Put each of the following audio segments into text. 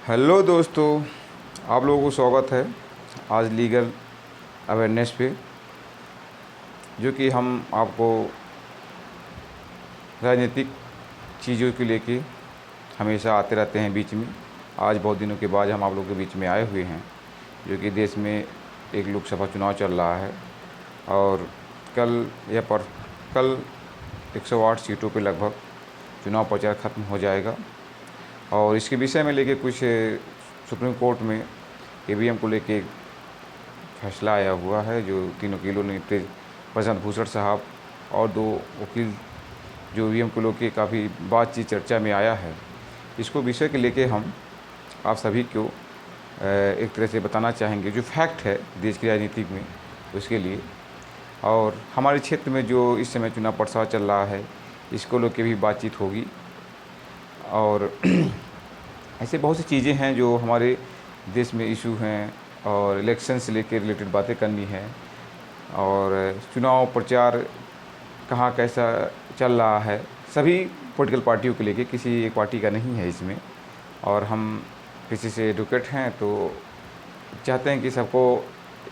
Hello दोस्तों, आप लोगों को स्वागत है आज लीगल अवेयरनेस पे, जो कि हम आपको राजनीतिक चीज़ों को लेके हमेशा आते रहते हैं बीच में। आज बहुत दिनों के बाद हम आप लोगों के बीच में आए हुए हैं, जो कि देश में एक लोकसभा चुनाव चल रहा है और कल 108 सीटों पे लगभग चुनाव प्रचार ख़त्म हो जाएगा। और इसके विषय में लेके कुछ सुप्रीम कोर्ट में ईवीएम को लेके फैसला आया हुआ है, जो 3 वकीलों ने प्रशांत भूषण साहब और 2 वकील जो ईवीएम को लेके काफ़ी बातचीत चर्चा में आया है। इसको विषय के लेके हम आप सभी को एक तरह से बताना चाहेंगे जो फैक्ट है देश की राजनीति में उसके लिए, और हमारे क्षेत्र में जो इस समय चुनाव प्रचार चल रहा है इसको लेके भी बातचीत होगी। और ऐसे बहुत सी चीज़ें हैं जो हमारे देश में इशू हैं और इलेक्शन से लेकर रिलेटेड बातें करनी है, और चुनाव प्रचार कहाँ कैसा चल रहा है सभी पॉलिटिकल पार्टियों के लेके, किसी एक पार्टी का नहीं है इसमें। और हम किसी से एडवोकेट हैं तो चाहते हैं कि सबको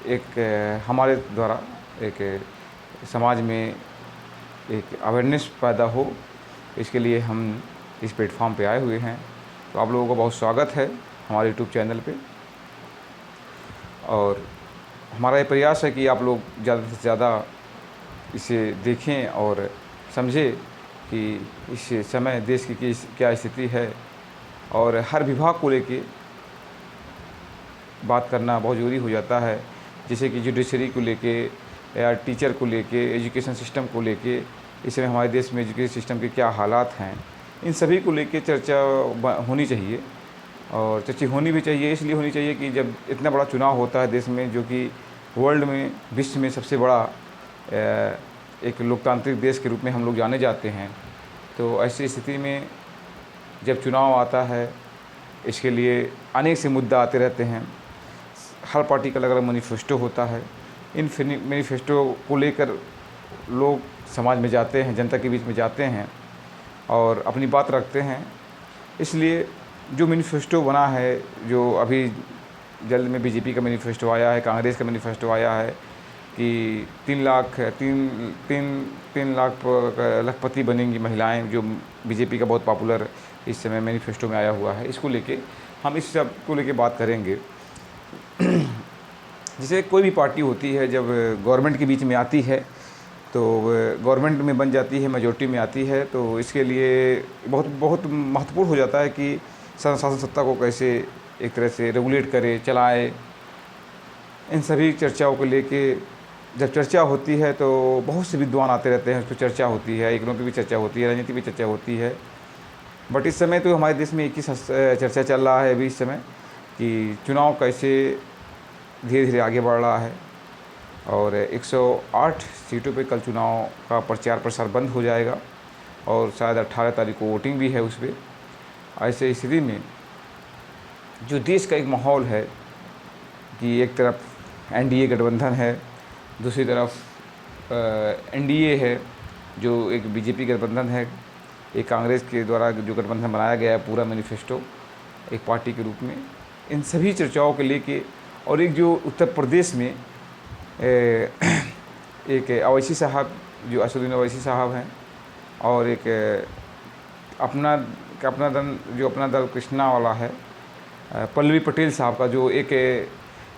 एक हमारे द्वारा एक समाज में एक अवेयरनेस पैदा हो, इसके लिए हम इस प्लेटफॉर्म पे आए हुए हैं। तो आप लोगों का बहुत स्वागत है हमारे यूट्यूब चैनल पे, और हमारा ये प्रयास है कि आप लोग ज़्यादा से ज़्यादा इसे देखें और समझें कि इस समय देश की क्या स्थिति है, और हर विभाग को लेके बात करना बहुत ज़रूरी हो जाता है। जैसे कि जुडिशरी को लेके या टीचर को लेके, एजुकेशन सिस्टम को लेके, इस समय हमारे देश में एजुकेशन सिस्टम के क्या हालात हैं, इन सभी को लेके चर्चा होनी चाहिए। और चर्चा होनी भी चाहिए, इसलिए होनी चाहिए कि जब इतना बड़ा चुनाव होता है देश में, जो कि वर्ल्ड में, विश्व में सबसे बड़ा एक लोकतांत्रिक देश के रूप में हम लोग जाने जाते हैं, तो ऐसी स्थिति में जब चुनाव आता है इसके लिए अनेक से मुद्दा आते रहते हैं। हर पार्टी का अलग अलग मैनिफेस्टो होता है। इन मैनिफेस्टो को लेकर लोग समाज में जाते हैं, जनता के बीच में जाते हैं और अपनी बात रखते हैं। इसलिए जो मैनिफेस्टो बना है, जो अभी जल्द में बीजेपी का मैनिफेस्टो आया है, कांग्रेस का मैनिफेस्टो आया है कि 3 लाख लखपति बनेंगी महिलाएं, जो बीजेपी का बहुत पॉपुलर इस समय मैनिफेस्टो में आया हुआ है। इसको लेके हम इस सब को लेके बात करेंगे। जैसे कोई भी पार्टी होती है, जब गवर्नमेंट के बीच में आती है तो गवर्नमेंट में बन जाती है, मेजॉरिटी में आती है, तो इसके लिए बहुत महत्वपूर्ण हो जाता है कि शासन सत्ता को कैसे एक तरह से रेगुलेट करे, चलाए। इन सभी चर्चाओं को लेके जब चर्चा होती है तो बहुत से विद्वान आते रहते हैं, उस पर चर्चा होती है, इकोनॉमी भी चर्चा होती है, राजनीति भी चर्चा होती है। बट इस समय तो हमारे देश में एक ही चर्चा चल रहा है अभी इस समय कि चुनाव कैसे धीरे धीरे आगे बढ़ रहा है। और 108 सीटों पे कल चुनाव का प्रचार प्रसार बंद हो जाएगा, और शायद 18 तारीख को वोटिंग भी है उस पर। ऐसे स्थिति में जो देश का एक माहौल है कि एक तरफ एनडीए गठबंधन है, दूसरी तरफ एनडीए है जो एक बीजेपी गठबंधन है, एक कांग्रेस के द्वारा जो गठबंधन बनाया गया है पूरा मैनिफेस्टो एक पार्टी के रूप में। इन सभी चर्चाओं के लेके, और एक जो उत्तर प्रदेश में एक अवैसी साहब, जो असदुद्दीन अवैसी साहब हैं, और एक अपना दल कृष्णा वाला है पल्लवी पटेल साहब का, जो एक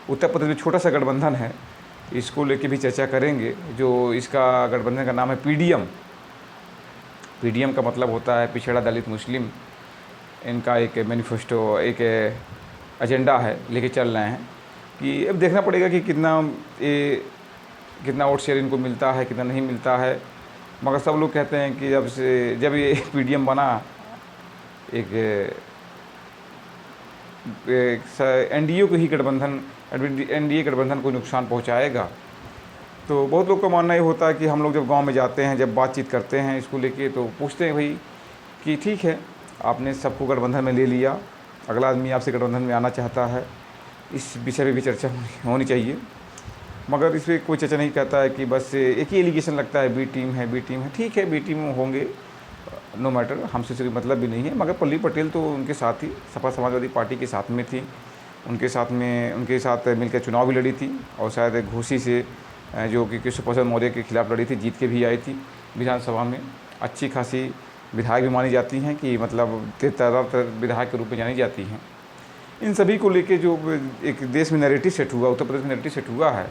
उत्तर प्रदेश में छोटा सा गठबंधन है, इसको लेके भी चर्चा करेंगे। जो इसका गठबंधन का नाम है पीडीएम का मतलब होता है पिछड़ा दलित मुस्लिम। इनका एक मैनिफेस्टो, एक एजेंडा है, लेके चल रहे हैं कि अब देखना पड़ेगा कि कितना वोट शेयर इनको मिलता है, कितना नहीं मिलता है। मगर सब लोग कहते हैं कि जब ये पीडीएम बना, एक एनडीए गठबंधन को नुकसान पहुंचाएगा। तो बहुत लोग का मानना ये होता है कि हम लोग जब गांव में जाते हैं, जब बातचीत करते हैं इसको लेके, तो पूछते हैं भाई कि ठीक है, आपने सबको गठबंधन में ले लिया, अगला आदमी आपसे गठबंधन में आना चाहता है, इस विषय में भी चर्चा होनी चाहिए। मगर इस पर कोई चर्चा नहीं करता है कि बस एक ही एलिगेशन लगता है बी टीम है। ठीक है, बी टीम होंगे, नो मैटर, हमसे कोई मतलब भी नहीं है, मगर पल्ली पटेल तो उनके साथ ही सपा समाजवादी पार्टी के साथ में थी, उनके साथ मिलकर चुनाव भी लड़ी थी और शायद घोसी से जो कि कृष्ण प्रसाद मौर्य के खिलाफ लड़ी थी, जीत के भी आई थी विधानसभा में। अच्छी खासी विधायक भी मानी जाती हैं कि मतलब तेज-तर्रार विधायक के रूप में जानी जाती हैं। इन सभी को लेके जो एक देश में नैरेटिव सेट हुआ, उत्तर प्रदेश में नैरेटिव सेट हुआ है,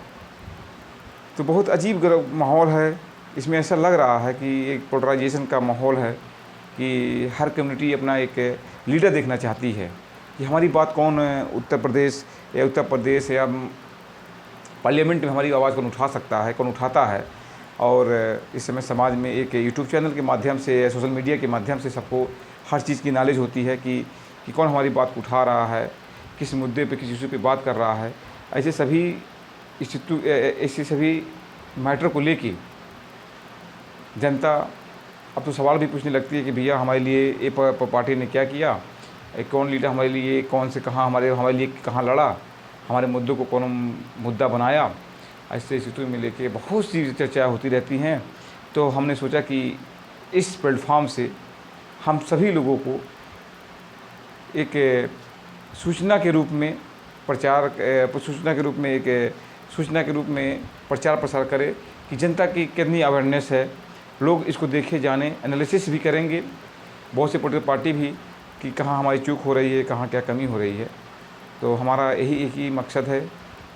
तो बहुत अजीब माहौल है। इसमें ऐसा लग रहा है कि एक पोलराइजेशन का माहौल है कि हर कम्युनिटी अपना एक लीडर देखना चाहती है कि हमारी बात कौन उत्तर प्रदेश या पार्लियामेंट में हमारी आवाज़ कौन उठा सकता है, कौन उठाता है। और इस समय समाज में एक यूट्यूब चैनल के माध्यम से, सोशल मीडिया के माध्यम से सबको हर चीज़ की नॉलेज होती है कि कौन हमारी बात को उठा रहा है, किस मुद्दे पे, किस इशू पे बात कर रहा है। ऐसे सभी मैटर को लेके जनता अब तो सवाल भी पूछने लगती है कि भैया हमारे लिए ये पार्टी ने क्या किया, कौन लीडर हमारे लिए कौन से कहाँ हमारे लिए कहाँ लड़ा, हमारे मुद्दों को कौन मुद्दा बनाया। ऐसे स्थिति में लेके बहुत सी चर्चा होती रहती हैं। तो हमने सोचा कि इस प्लेटफॉर्म से हम सभी लोगों को एक सूचना के रूप में प्रचार प्रसार करें कि जनता की कितनी अवेयरनेस है, लोग इसको देखे जाने, एनालिसिस भी करेंगे बहुत से पॉलिटिकल पार्टी भी कि कहाँ हमारी चूक हो रही है, कहाँ क्या कमी हो रही है। तो हमारा एक ही मकसद है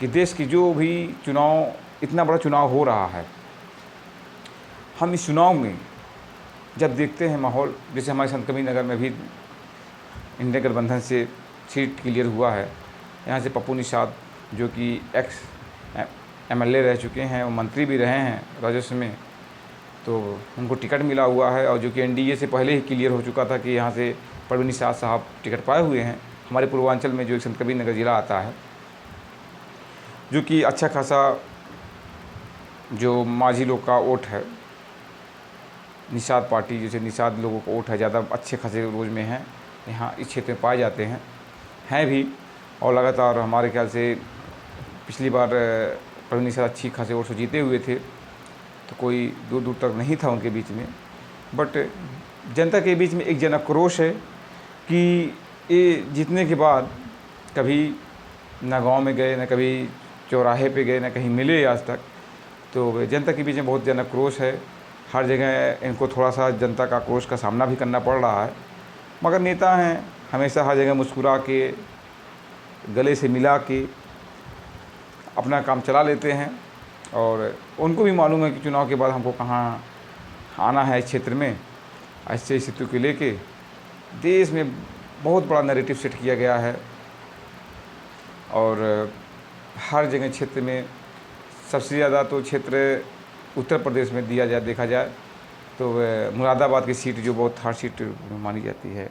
कि देश की जो भी चुनाव, इतना बड़ा चुनाव हो रहा है, हम इस चुनाव में जब देखते हैं माहौल, जैसे हमारे संतकबीरनगर में भी इंडिया गठबंधन से सीट क्लियर हुआ है। यहाँ से पप्पू निषाद जो कि एक्स MLA रह चुके हैं और मंत्री भी रहे हैं राजस्व में, तो उनको टिकट मिला हुआ है। और जो कि NDA से पहले ही क्लियर हो चुका था कि यहाँ से परवीन निषाद साहब टिकट पाए हुए हैं। हमारे पूर्वांचल में जो एक संतकबीरनगर ज़िला आता है, जो कि अच्छा खासा जो माझी लोग का वोट है, निषाद पार्टी जैसे निषाद लोगों का वोट है, ज़्यादा अच्छे खासे रोज में है, यहाँ इस क्षेत्र में पाए जाते हैं भी। और लगातार हमारे ख्याल से पिछली बार परवीन निषाद अच्छी खासे वोट से जीते हुए थे, तो कोई दूर दूर तक नहीं था उनके बीच में। बट जनता के बीच में एक जन आक्रोश है कि ये जीतने के बाद कभी ना गांव में गए, ना कभी चौराहे पे गए, ना कहीं मिले आज तक। तो जनता के बीच में बहुत जन आक्रोश है। हर जगह इनको थोड़ा सा जनता का आक्रोश का सामना भी करना पड़ रहा है, मगर नेता हैं, हमेशा हर जगह मुस्कुरा के, गले से मिला के अपना काम चला लेते हैं। और उनको भी मालूम है कि चुनाव के बाद हमको कहाँ आना है इस क्षेत्र में। ऐसे स्थिति को लेके देश में बहुत बड़ा नैरेटिव सेट किया गया है और हर जगह क्षेत्र में सबसे ज़्यादा तो क्षेत्र उत्तर प्रदेश में देखा जाए तो मुरादाबाद की सीट जो बहुत हार्ड सीट मानी जाती है।